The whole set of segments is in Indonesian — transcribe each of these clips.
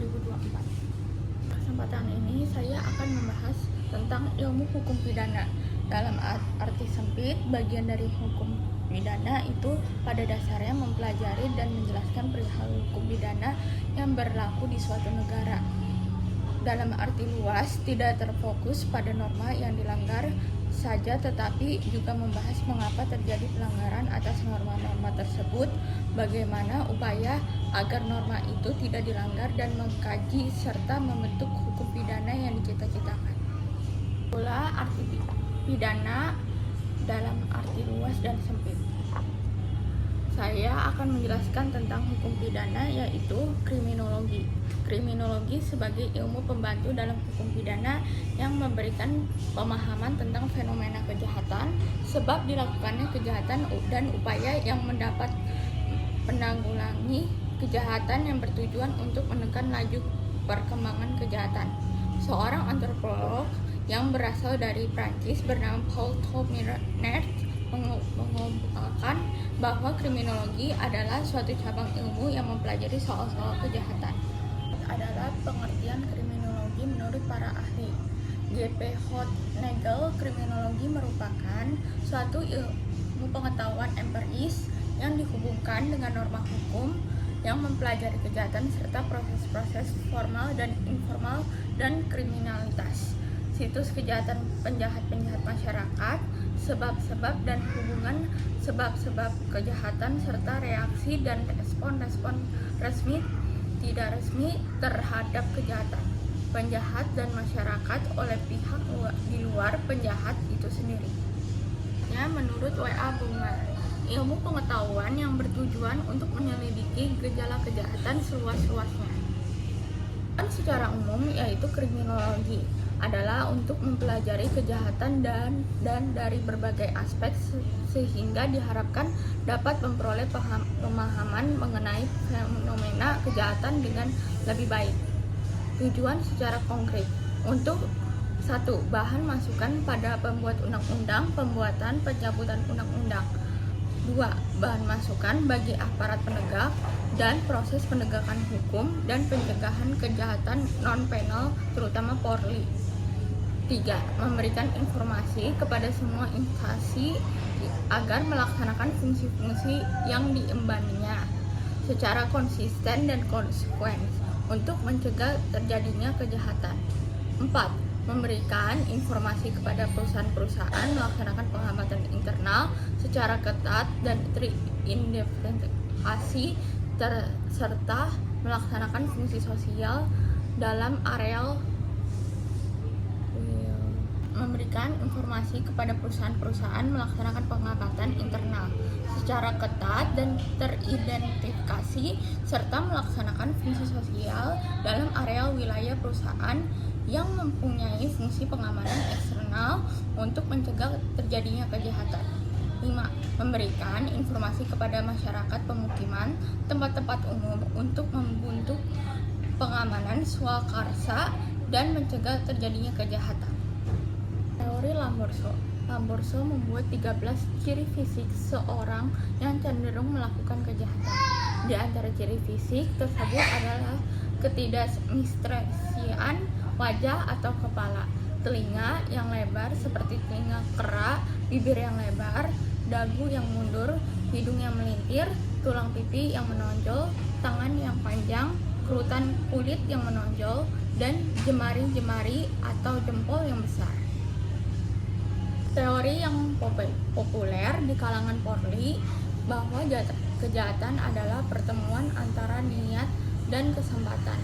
2024. Kesempatan ini saya akan membahas tentang ilmu hukum pidana. Dalam arti sempit, bagian dari hukum pidana itu pada dasarnya mempelajari dan menjelaskan perihal hukum pidana yang berlaku di suatu negara. Dalam arti luas, tidak terfokus pada norma yang dilanggar saja, tetapi juga membahas mengapa terjadi pelanggaran atas norma-norma tersebut, bagaimana upaya agar norma itu tidak dilanggar, dan mengkaji serta membentuk hukum pidana yang dicita-citakan. Pula arti pidana dalam arti luas dan sempit. Saya akan menjelaskan tentang hukum pidana, yaitu kriminologi. Kriminologi sebagai ilmu pembantu dalam hukum pidana yang memberikan pemahaman tentang fenomena kejahatan, sebab dilakukannya kejahatan dan upaya yang mendapat menanggulangi kejahatan yang bertujuan untuk menekan laju perkembangan kejahatan. Seorang antropolog yang berasal dari Prancis bernama Paul Thomiret mengemukakan bahwa kriminologi adalah suatu cabang ilmu yang mempelajari soal-soal kejahatan. Adalah pengertian kriminologi menurut para ahli. G.P. Hout-Nagel, kriminologi merupakan suatu ilmu pengetahuan empiris yang dihubungkan dengan norma hukum yang mempelajari kejahatan serta proses-proses formal dan informal dan kriminalitas, situs kejahatan penjahat-penjahat masyarakat, sebab-sebab dan hubungan sebab-sebab kejahatan, serta reaksi dan respon-respon resmi tidak resmi terhadap kejahatan penjahat dan masyarakat oleh pihak di luar penjahat itu sendiri. Ya, menurut W.A. Bunger, ilmu pengetahuan yang bertujuan untuk menyelidiki gejala kejahatan seluas-luasnya. Dan secara umum, yaitu kriminologi adalah untuk mempelajari kejahatan dan dari berbagai aspek sehingga diharapkan dapat memperoleh pemahaman mengenai fenomena kejahatan dengan lebih baik. Tujuan secara konkret untuk 1. Bahan masukan pada pembuat undang-undang, pembuatan pencabutan undang-undang. 2. Bahan masukan bagi aparat penegak dan proses penegakan hukum dan pencegahan kejahatan non-penal terutama Polri. 3. Memberikan informasi kepada semua instansi agar melaksanakan fungsi-fungsi yang diembannya secara konsisten dan konsekuen untuk mencegah terjadinya kejahatan. 4. Memberikan informasi kepada perusahaan-perusahaan melaksanakan pengamatan internal secara ketat dan terinvestigasi serta melaksanakan fungsi sosial dalam areal. Memberikan informasi kepada perusahaan-perusahaan melaksanakan pengamatan internal secara ketat dan teridentifikasi serta melaksanakan fungsi sosial dalam area wilayah perusahaan yang mempunyai fungsi pengamanan eksternal untuk mencegah terjadinya kejahatan. 5. Memberikan informasi kepada masyarakat pemukiman, tempat-tempat umum untuk membentuk pengamanan swakarsa dan mencegah terjadinya kejahatan. Teori Lamborso membuat 13 ciri fisik seorang yang cenderung melakukan kejahatan. Di antara ciri fisik tersebut adalah ketidaksimmetrian wajah atau kepala, telinga yang lebar seperti telinga kera, bibir yang lebar, dagu yang mundur, hidung yang melintir, tulang pipi yang menonjol, tangan yang panjang, kerutan kulit yang menonjol, dan jemari-jemari atau jempol yang besar. Teori yang populer di kalangan Polri bahwa kejahatan adalah pertemuan antara niat dan kesempatan.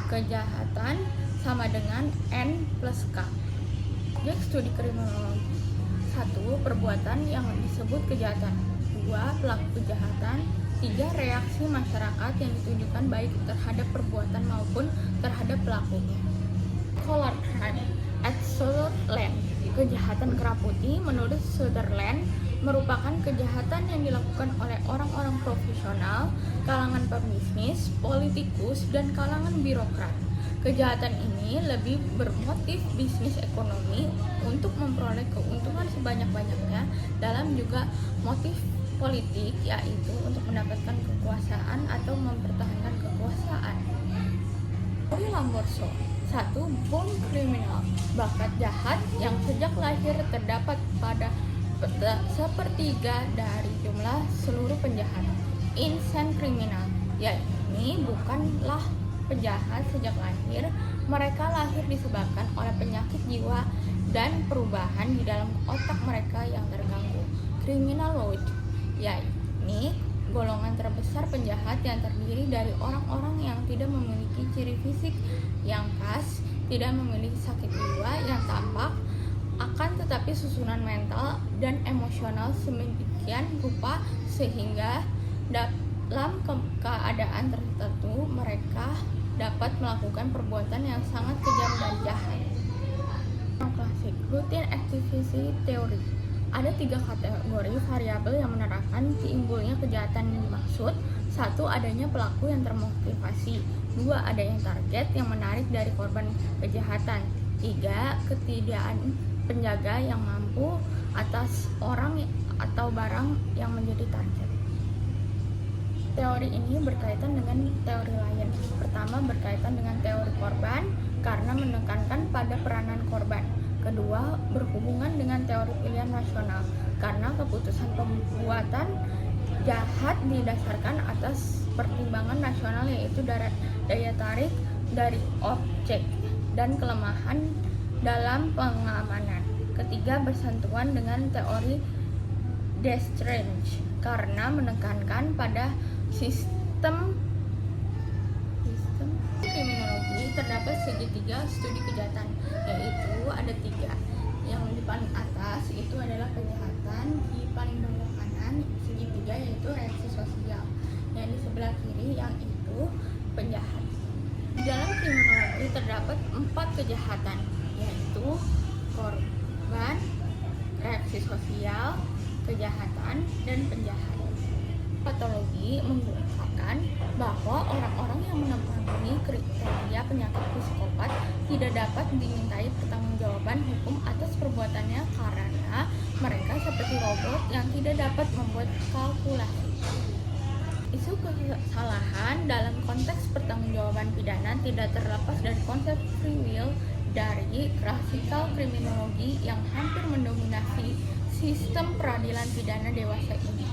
Kejahatan sama dengan N plus K. Objek studi kriminologi. 1. Perbuatan yang disebut kejahatan. 2. Pelaku kejahatan. 3. Reaksi masyarakat yang ditujukan baik terhadap perbuatan maupun terhadap pelakunya. Color crime at Sutherland. Kejahatan kera putih menurut Sutherland merupakan kejahatan yang dilakukan oleh orang-orang profesional, kalangan pebisnis, politikus, dan kalangan birokrat. Kejahatan ini lebih bermotif bisnis ekonomi untuk memperoleh keuntungan sebanyak-banyaknya dalam juga motif politik, yaitu untuk mendapatkan kekuasaan atau mempertahankan kekuasaan. Lamborso. 1. Born Criminal, bakat jahat yang sejak lahir terdapat pada sepertiga dari jumlah seluruh penjahat. Insane Criminal, yakni bukanlah penjahat sejak lahir, mereka lahir disebabkan oleh penyakit jiwa dan perubahan di dalam otak mereka yang terganggu. Criminaloid, yakni golongan terbesar penjahat yang terdiri dari orang-orang yang tidak memiliki ciri fisik yang khas, tidak memiliki sakit jiwa yang tampak, akan tetapi susunan mental dan emosional sedemikian rupa sehingga dalam keadaan tertentu mereka dapat melakukan perbuatan yang sangat kejam dan jahat. Klasik, Routine Activity Theory. Ada 3 kategori variabel yang menerangkan timbulnya kejahatan yang dimaksud. 1. Adanya pelaku yang termotivasi. 2. Adanya target yang menarik dari korban kejahatan. 3. Ketidakan penjaga yang mampu atas orang atau barang yang menjadi target. Teori ini berkaitan dengan teori lain. Pertama, berkaitan dengan teori korban karena menekankan pada peranan korban. Kedua, berhubungan dengan teori pilihan rasional karena keputusan pembuatan jahat didasarkan atas pertimbangan rasional, yaitu daya tarik dari objek dan kelemahan dalam pengamanan. Ketiga, bersentuhan dengan teori D'Estrange karena menekankan pada sistem kriminologi. Terdapat segitiga studi kejahatan, yaitu ada 3. Yang di paling atas itu adalah kejahatan, di paling bawah kanan segitiga yaitu reaksi sosial, yang di sebelah kiri yang itu penjahat. Di dalam kriminologi terdapat 4 kejahatan, yaitu korban, reaksi sosial, kejahatan, dan penjahat. Patologi mengungkapkan bahwa orang-orang yang menempati kriteria penyakit psikopat tidak dapat dimintai pertanggungjawaban hukum atas perbuatannya karena mereka seperti robot yang tidak dapat membuat kalkulasi. Isu kesalahan dalam konteks pertanggungjawaban pidana tidak terlepas dari konsep free will dari klasikal kriminologi yang hampir mendominasi sistem peradilan pidana dewasa ini.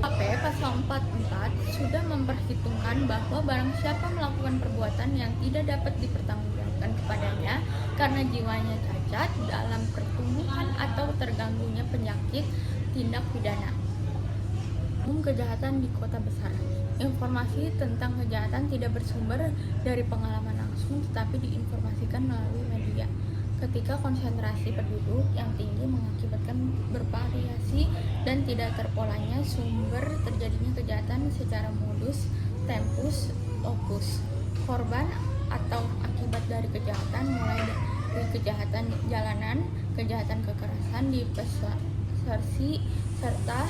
KUHP pasal 44 sudah memperhitungkan bahwa barang siapa melakukan perbuatan yang tidak dapat dipertanggungjawabkan kepadanya karena jiwanya cacat dalam pertumbuhan atau terganggunya penyakit tindak pidana. Kejahatan di kota besar. Informasi tentang kejahatan tidak bersumber dari pengalaman langsung tetapi diinformasikan melalui media. Ketika konsentrasi penduduk yang tinggi mengakibatkan bervariasi dan tidak terpolanya sumber terjadinya kejahatan secara modus tempus opus. Korban atau akibat dari kejahatan mulai dari kejahatan jalanan, kejahatan kekerasan, disersi serta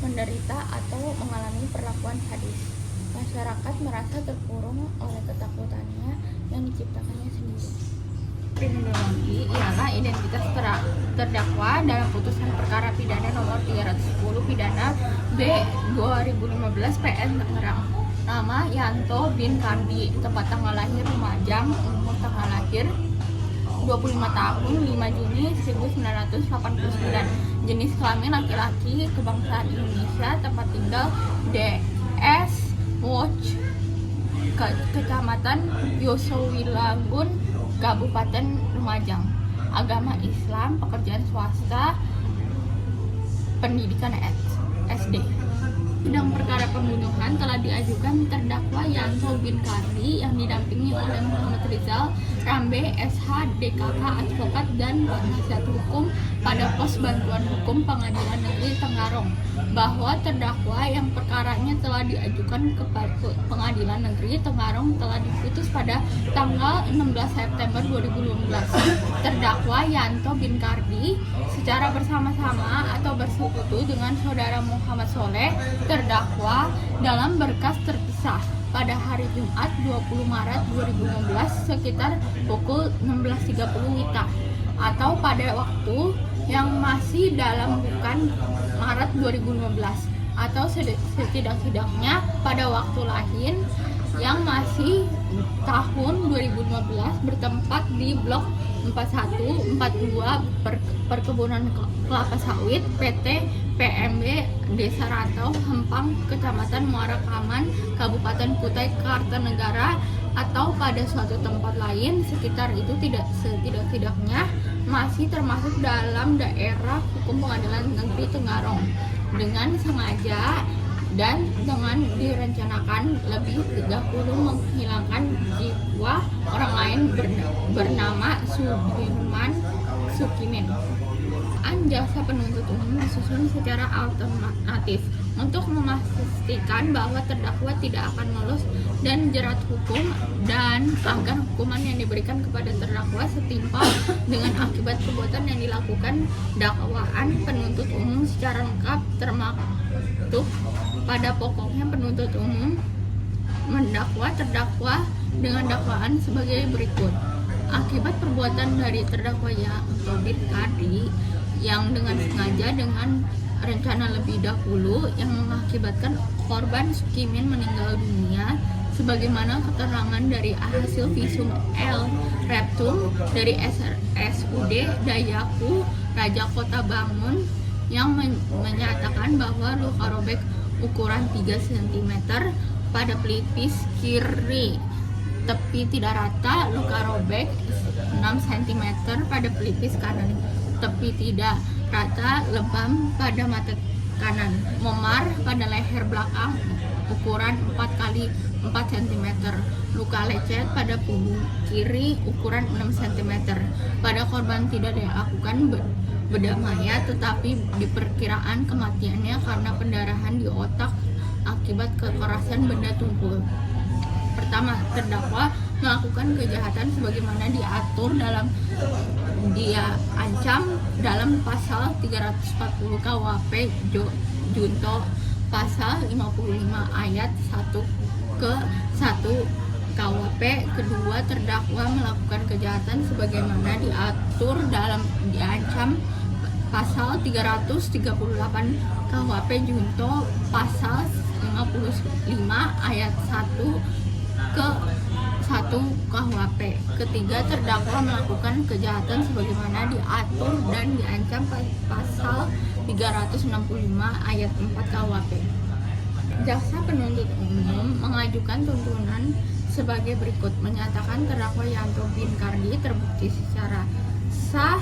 menderita atau mengalami perlakuan sadis. Masyarakat merasa terkurung oleh ketakutannya yang diciptakannya sendiri. Kriminologi ialah identitas terdakwa dalam putusan perkara pidana nomor 310 pidana B 2015 PN Tangerang. Nama Yanto bin Kardi, tempat tanggal lahir Lumajang, umur tanggal lahir 25 tahun 5 Juni 1989, jenis kelamin laki-laki, kebangsaan Indonesia, tempat tinggal DS Watch, Kecamatan Yosowilangun, Kabupaten Lumajang, agama Islam, pekerjaan swasta, pendidikan SD. Sidang perkara pembunuhan telah diajukan terdakwa Yanto bin Kardi yang didampingi oleh Muhammad Rizal Rambe SH DKK advokat dan penasihat hukum pada pos bantuan hukum Pengadilan Negeri Tenggarong, bahwa terdakwa yang perkaranya telah diajukan ke Pengadilan Negeri Tenggarong telah diputus pada tanggal 16 September 2015. Terdakwa Yanto bin Kardi secara bersama-sama atau bersekutu dengan saudara Muhammad Soleh terdakwa dalam berkas terpisah pada hari Jumat 20 Maret 2016 sekitar pukul 16.30 WITA atau pada waktu yang masih dalam bukan Maret 2015 atau setidak-tidaknya pada waktu lain yang masih tahun 2015 bertempat di Blok 41, 42 Perkebunan Kelapa Sawit PT PMB Desa Rantau, Hempang, Kecamatan Muara Kaman, Kabupaten Kutai Kartanegara, atau pada suatu tempat lain sekitar itu setidak-tidaknya masih termasuk dalam daerah hukum Pengadilan Negeri Tenggarong dengan sengaja dan dengan direncanakan lebih dahulu menghilangkan jiwa orang lain bernama Sudirman Sukimin. Jaksa penuntut umum disusun secara alternatif untuk memastikan bahwa terdakwa tidak akan lolos dan jerat hukum dan agar hukuman yang diberikan kepada terdakwa setimpal dengan akibat perbuatan yang dilakukan. Dakwaan penuntut umum secara lengkap termaktub pada pokoknya. Penuntut umum mendakwa terdakwa dengan dakwaan sebagai berikut. Akibat perbuatan dari terdakwa Tobit Kadi yang dengan sengaja dengan rencana lebih dahulu yang mengakibatkan korban Sukimin meninggal dunia, sebagaimana keterangan dari hasil visum L Reptum dari SUD Dayaku Raja Kota Bangun yang menyatakan bahwa luka robek ukuran 3 cm pada pelipis kiri tepi tidak rata, luka robek 6 cm pada pelipis kanan tepi tidak rata, lebam pada mata kanan, memar pada leher belakang ukuran 4 x 4 cm, luka lecet pada punggung kiri ukuran 6 cm. Pada korban tidak dilakukan bedah mayat, tetapi diperkirakan kematiannya karena pendarahan di otak akibat kekerasan benda tumpul. Pertama, terdakwa melakukan kejahatan sebagaimana diatur dalam dia ancam dalam pasal 340 KUHP Junto pasal 55 ayat 1 ke 1 KUHP. Kedua, terdakwa melakukan kejahatan sebagaimana diatur dalam diancam pasal 338 KUHP Junto pasal 55 ayat 1 ke 1 KUHP. Ketiga, terdakwa melakukan kejahatan sebagaimana diatur dan diancam pasal 365 ayat 4 KUHP. Jaksa penuntut umum mengajukan tuntutan sebagai berikut: menyatakan terdakwa Yanto bin Kardi terbukti secara sah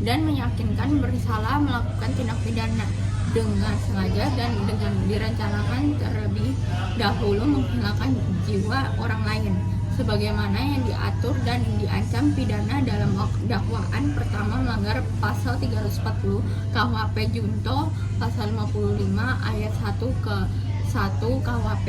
dan meyakinkan bersalah melakukan tindak pidana dengan sengaja dan dengan direncanakan terlebih dahulu menghilangkan jiwa orang lain, sebagaimana yang diatur dan diancam pidana dalam dakwaan pertama melanggar pasal 340 KUHP Junto pasal 55 ayat 1 ke 1 KUHP,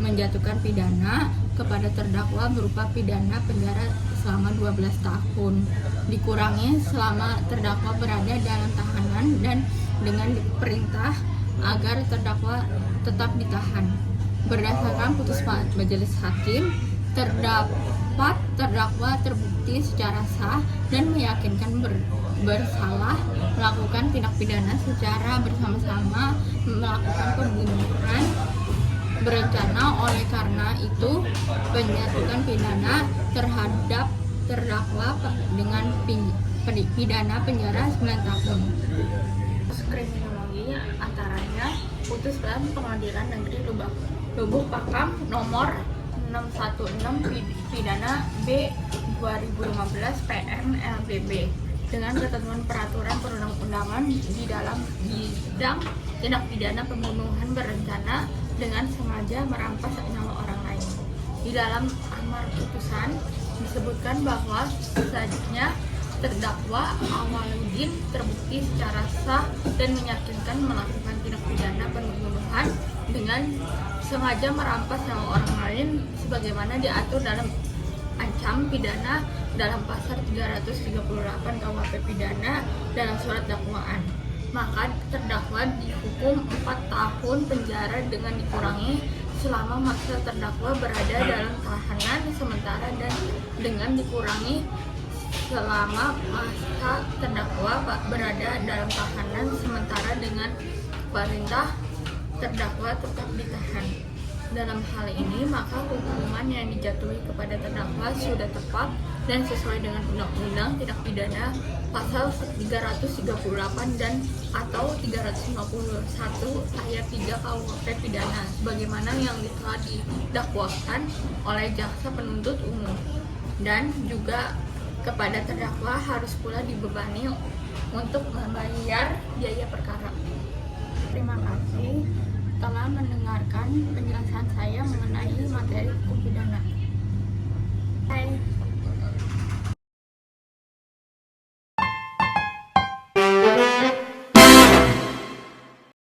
menjatuhkan pidana kepada terdakwa berupa pidana penjara selama 12 tahun dikurangi selama terdakwa berada dalam tahanan dan dengan perintah agar terdakwa tetap ditahan. Berdasarkan putusan majelis hakim, terdapat terdakwa terbukti secara sah dan meyakinkan bersalah melakukan tindak pidana secara bersama-sama melakukan pembunuhan berencana. Oleh karena itu, penjatuhan pidana terhadap terdakwa dengan pidana penjara 9 tahun. Kriminologi antaranya putusan Pengadilan Negeri Lubuk Pakam nomor 616 pidana B 2015 PM LBB dengan ketentuan peraturan perundang-undangan di dalam bidang tindak pidana pembunuhan berencana dengan sengaja merampas nyawa orang lain. Di dalam amar putusan disebutkan bahwa selanjutnya terdakwa Awaludin terbukti secara sah dan meyakinkan melakukan tindak pidana pembunuhan dengan sengaja merampas nyawa orang lain sebagaimana diatur dalam ancam pidana dalam pasal 338 KUHP pidana dalam surat dakwaan. Maka terdakwa dihukum 4 tahun penjara dengan dikurangi selama masa terdakwa berada dalam tahanan sementara dan dengan dikurangi selama masa terdakwa berada dalam tahanan sementara dengan perintah terdakwa tetap ditahan. Dalam hal ini, maka hukuman yang dijatuhi kepada terdakwa sudah tepat dan sesuai dengan Undang-Undang Tindak Pidana Pasal 338 dan atau 351 ayat 3 KUHP Pidana sebagaimana yang telah didakwakan oleh jaksa penuntut umum, dan juga kepada terdakwa harus pula dibebani untuk membayar biaya perkara. Terima kasih telah mendengarkan penjelasan saya mengenai materi hukum pidana.